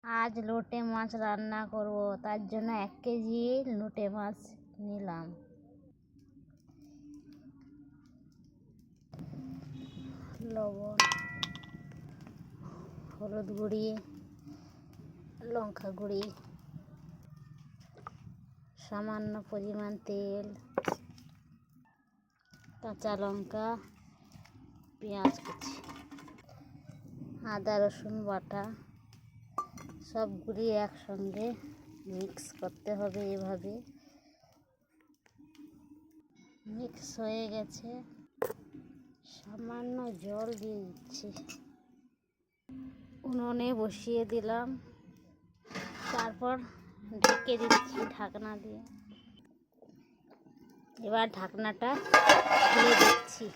আজ লোটে মাছ রান্না করব, তার জন্য 1 কেজি লোটে মাছ নিলাম। লবণ, হলুদ গুঁড়ি, লঙ্কা গুঁড়ি, সামান্য পরিমাণ তেল, কাঁচা লঙ্কা, পেঁয়াজ কুচি, আদা রসুন বাটা সবগুলি একসঙ্গে মিক্স করতে হবে। এভাবে মিক্স হয়ে গেছে, সামান্য জল দিয়ে দিচ্ছি। উনুনে বসিয়ে দিলাম, তারপর ঢেকে দিচ্ছি ঢাকনা দিয়ে। এবার ঢাকনাটা খুলে দিচ্ছি।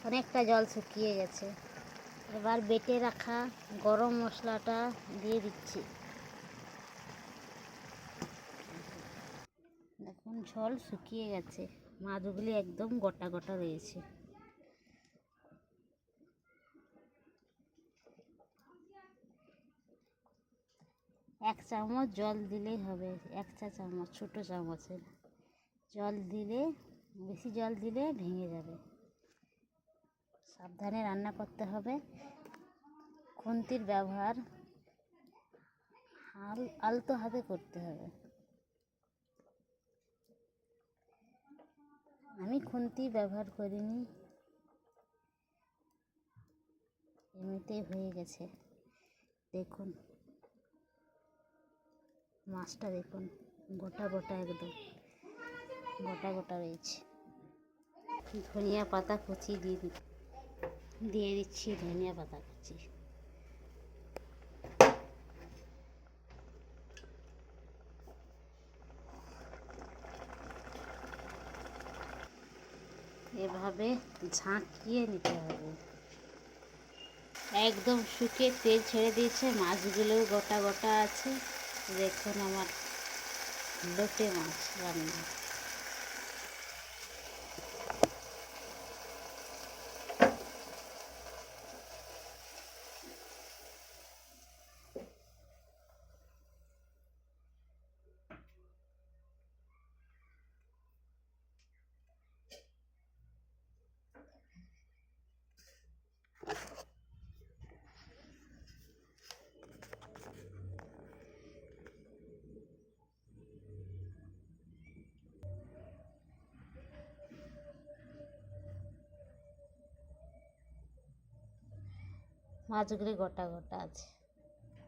অনেকটা জল শুকিয়ে গেছে। এবার বেটে রাখা গরম মশলাটা দিয়ে দিচ্ছি। দেখুন ঝোল শুকিয়ে গেছে, মাছগুলি একদম গোটা গোটা রয়েছে। এক চামচ জল দিলেই হবে, 1 চা চামচ, ছোটো চামচের জল দিলে, বেশি জল দিলে ভেঙে যাবে। সাবধানে রান্না করতে হবে। খুন্তির ব্যবহার আলতো হাতে করতে হবে। আমি খুন্তি ব্যবহার করিনি, এমনিতেই হয়ে গেছে। দেখুন মাছটা, দেখুন গোটা গোটা, একদম গোটা গোটা রয়েছে। ধনিয়া পাতা কুচি দিয়ে দিচ্ছি ধনিয়া পাতা কুচি। এভাবে ঝাঁকিয়ে নিতে হবে। একদম শুকিয়ে তেল ছেড়ে দিয়েছে, মাছগুলোও গোটা গোটা আছে। দেখুন আমার লোটে মাছ রান্না। মাছগুলি গোটা গোটা আছে।